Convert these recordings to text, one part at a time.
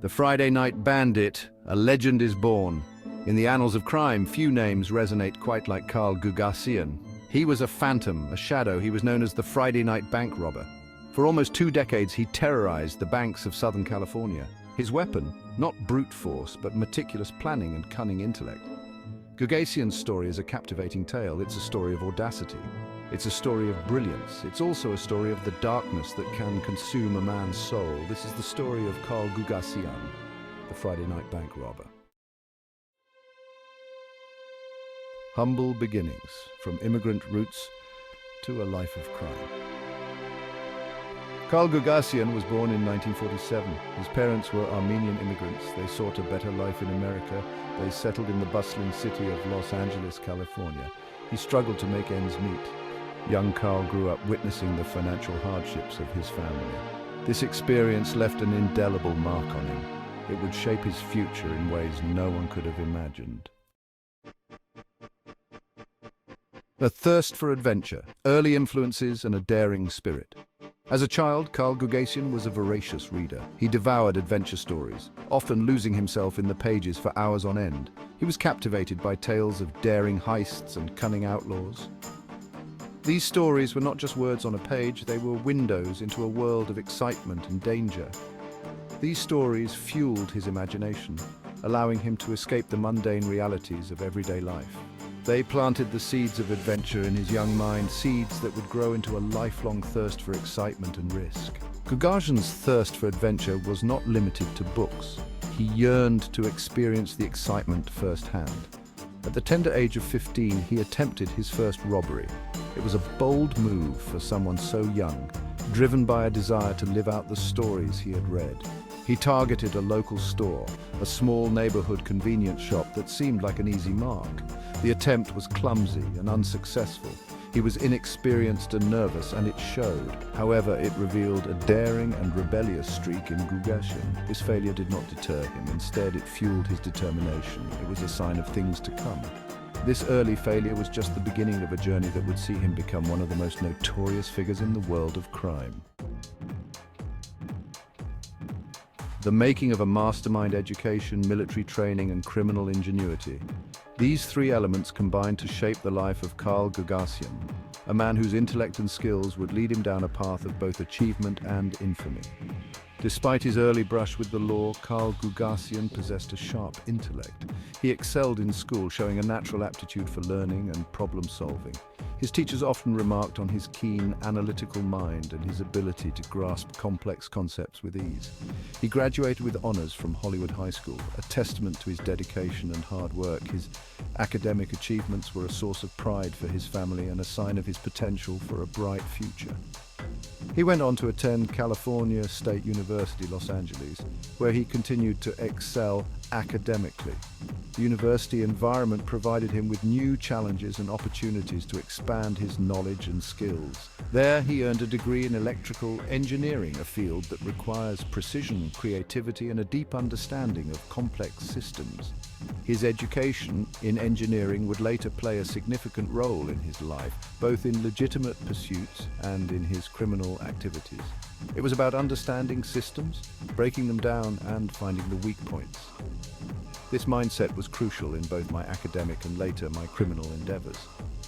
The Friday Night Bandit, a legend is born. In the annals of crime, few names resonate quite like Carl Gugasian. He was a phantom, a shadow. He was known as the Friday Night Bank Robber. For almost 2 decades, he terrorized the banks of Southern California. His weapon, not brute force, but meticulous planning and cunning intellect. Gugasian's story is a captivating tale. It's a story of audacity. It's a story of brilliance. It's also a story of the darkness that can consume a man's soul. This is the story of Carl Gugasian, the Friday Night Bank Robber. Humble beginnings, from immigrant roots to a life of crime. Carl Gugasian was born in 1947. His parents were Armenian immigrants. They sought a better life in America. They settled in the bustling city of Los Angeles, California. He struggled to make ends meet. Young Carl grew up witnessing the financial hardships of his family. This experience left an indelible mark on him. It would shape his future in ways no one could have imagined. A thirst for adventure, early influences, and a daring spirit. As a child, Carl Gugasian was a voracious reader. He devoured adventure stories, often losing himself in the pages for hours on end. He was captivated by tales of daring heists and cunning outlaws. These stories were not just words on a page, they were windows into a world of excitement and danger. These stories fueled his imagination, allowing him to escape the mundane realities of everyday life. They planted the seeds of adventure in his young mind, seeds that would grow into a lifelong thirst for excitement and risk. Gugasian's thirst for adventure was not limited to books. He yearned to experience the excitement firsthand. At the tender age of 15, he attempted his first robbery. It was a bold move for someone so young, driven by a desire to live out the stories he had read. He targeted a local store, a small neighborhood convenience shop that seemed like an easy mark. The attempt was clumsy and unsuccessful. He was inexperienced and nervous, and it showed. However, it revealed a daring and rebellious streak in Gugasian. This failure did not deter him. Instead, it fueled his determination. It was a sign of things to come. This early failure was just the beginning of a journey that would see him become one of the most notorious figures in the world of crime. The making of a mastermind: education, military training, and criminal ingenuity. These 3 elements combined to shape the life of Carl Gugasian, a man whose intellect and skills would lead him down a path of both achievement and infamy. Despite his early brush with the law, Carl Gugasian possessed a sharp intellect. He excelled in school, showing a natural aptitude for learning and problem solving. His teachers often remarked on his keen, analytical mind and his ability to grasp complex concepts with ease. He graduated with honors from Hollywood High School, a testament to his dedication and hard work. His academic achievements were a source of pride for his family and a sign of his potential for a bright future. He went on to attend California State University, Los Angeles, where he continued to excel academically. The university environment provided him with new challenges and opportunities to expand his knowledge and skills. There, he earned a degree in electrical engineering, a field that requires precision, creativity, and a deep understanding of complex systems. His education in engineering would later play a significant role in his life, both in legitimate pursuits and in his criminal activities. It was about understanding systems, breaking them down, and finding the weak points. This mindset was crucial in both my academic and later my criminal endeavors.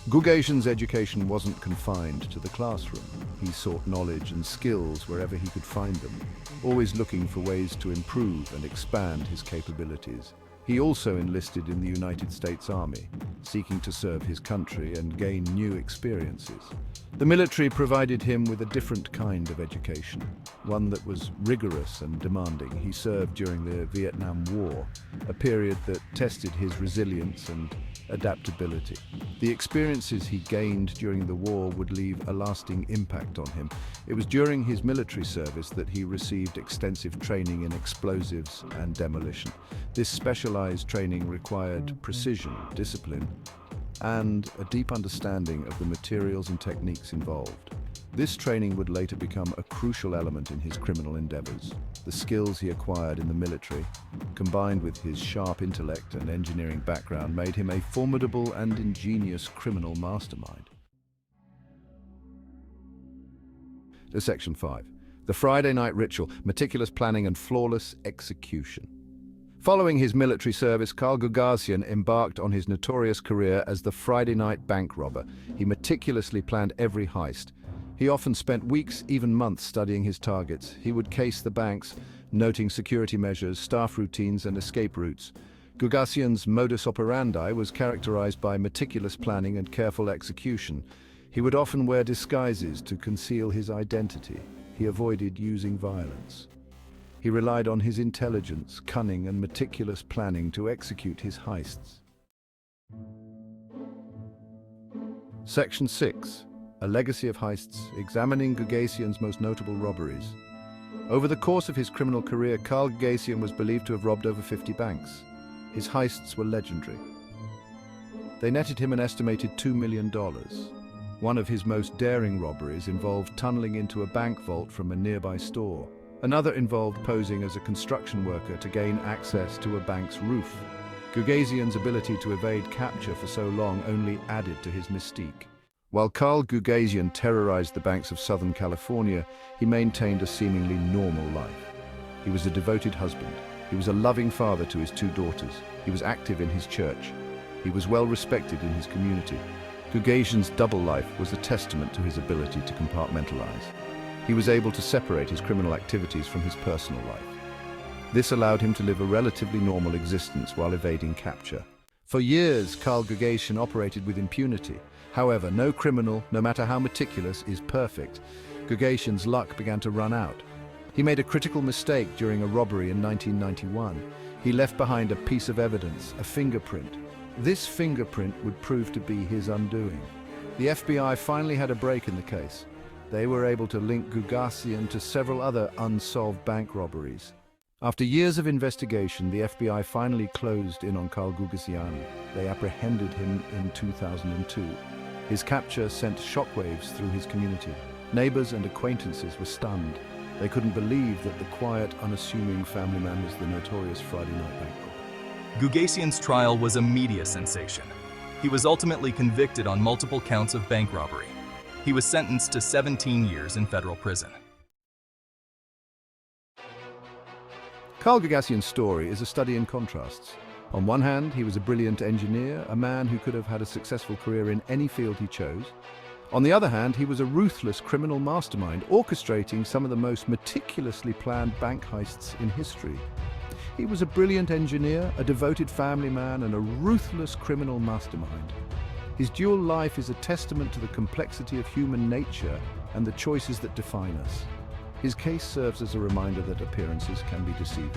Gugasian's education wasn't confined to the classroom. He sought knowledge and skills wherever he could find them, always looking for ways to improve and expand his capabilities. He also enlisted in the United States Army, seeking to serve his country and gain new experiences. The military provided him with a different kind of education, one that was rigorous and demanding. He served during the Vietnam War, a period that tested his resilience and adaptability. The experiences he gained during the war would leave a lasting impact on him. It was during his military service that he received extensive training in explosives and demolition. This specialized training required precision, discipline, and a deep understanding of the materials and techniques involved. This training would later become a crucial element in his criminal endeavors. The skills he acquired in the military, combined with his sharp intellect and engineering background, made him a formidable and ingenious criminal mastermind. Section 5. The Friday night ritual, meticulous planning and flawless execution. Following his military service, Carl Gugasian embarked on his notorious career as the Friday night bank robber. He meticulously planned every heist. He often spent weeks, even months, studying his targets. He would case the banks, noting security measures, staff routines, and escape routes. Gugasian's modus operandi was characterized by meticulous planning and careful execution. He would often wear disguises to conceal his identity. He avoided using violence. He relied on his intelligence, cunning, and meticulous planning to execute his heists. Section 6. A Legacy of Heists, examining Gugasian's most notable robberies. Over the course of his criminal career, Carl Gugasian was believed to have robbed over 50 banks. His heists were legendary. They netted him an estimated $2 million. One of his most daring robberies involved tunneling into a bank vault from a nearby store. Another involved posing as a construction worker to gain access to a bank's roof. Gugasian's ability to evade capture for so long only added to his mystique. While Carl Gugasian terrorized the banks of Southern California, he maintained a seemingly normal life. He was a devoted husband. He was a loving father to his 2 daughters. He was active in his church. He was well respected in his community. Gugasian's double life was a testament to his ability to compartmentalize. He was able to separate his criminal activities from his personal life. This allowed him to live a relatively normal existence while evading capture. For years, Carl Gugasian operated with impunity. However, no criminal, no matter how meticulous, is perfect. Gugasian's luck began to run out. He made a critical mistake during a robbery in 1991. He left behind a piece of evidence, a fingerprint. This fingerprint would prove to be his undoing. The FBI finally had a break in the case. They were able to link Gugasian to several other unsolved bank robberies. After years of investigation, the FBI finally closed in on Carl Gugasian. They apprehended him in 2002. His capture sent shockwaves through his community. Neighbors and acquaintances were stunned. They couldn't believe that the quiet, unassuming family man was the notorious Friday night bank robber. Gugasian's trial was a media sensation. He was ultimately convicted on multiple counts of bank robbery. He was sentenced to 17 years in federal prison. Carl Gugasian's story is a study in contrasts. On one hand, he was a brilliant engineer, a man who could have had a successful career in any field he chose. On the other hand, he was a ruthless criminal mastermind, orchestrating some of the most meticulously planned bank heists in history. He was a brilliant engineer, a devoted family man, and a ruthless criminal mastermind. His dual life is a testament to the complexity of human nature and the choices that define us. His case serves as a reminder that appearances can be deceiving.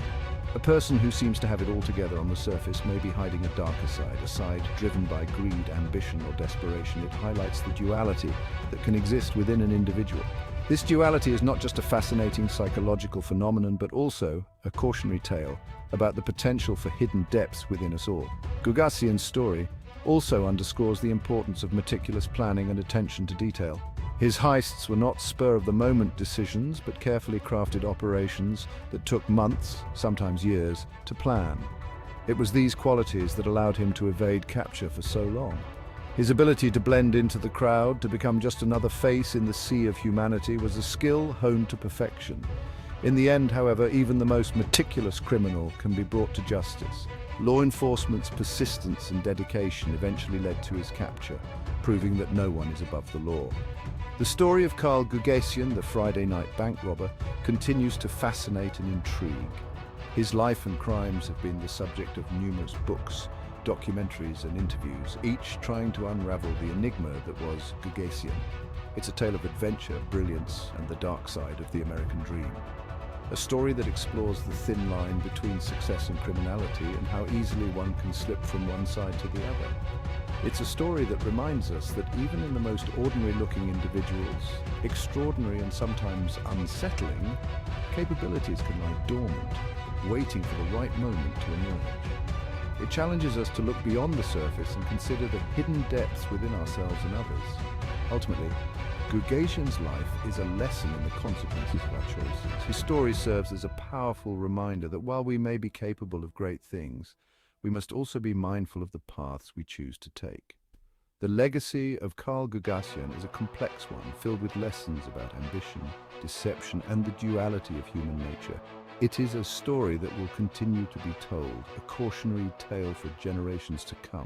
A person who seems to have it all together on the surface may be hiding a darker side, a side driven by greed, ambition, or desperation. It highlights the duality that can exist within an individual. This duality is not just a fascinating psychological phenomenon, but also a cautionary tale about the potential for hidden depths within us all. Gugasian's story also underscores the importance of meticulous planning and attention to detail. His heists were not spur-of-the-moment decisions, but carefully crafted operations that took months, sometimes years, to plan. It was these qualities that allowed him to evade capture for so long. His ability to blend into the crowd, to become just another face in the sea of humanity, was a skill honed to perfection. In the end, however, even the most meticulous criminal can be brought to justice. Law enforcement's persistence and dedication eventually led to his capture, proving that no one is above the law. The story of Carl Gugasian, the Friday night bank robber, continues to fascinate and intrigue. His life and crimes have been the subject of numerous books, documentaries and interviews, each trying to unravel the enigma that was Gugasian. It's a tale of adventure, brilliance, and the dark side of the American dream. A story that explores the thin line between success and criminality and how easily one can slip from one side to the other. It's a story that reminds us that even in the most ordinary-looking individuals, extraordinary and sometimes unsettling, capabilities can lie dormant, waiting for the right moment to emerge. It challenges us to look beyond the surface and consider the hidden depths within ourselves and others. Ultimately, Gugasian's life is a lesson in the consequences of our choices. His story serves as a powerful reminder that while we may be capable of great things, we must also be mindful of the paths we choose to take. The legacy of Carl Gugasian is a complex one, filled with lessons about ambition, deception, and the duality of human nature. It is a story that will continue to be told, a cautionary tale for generations to come.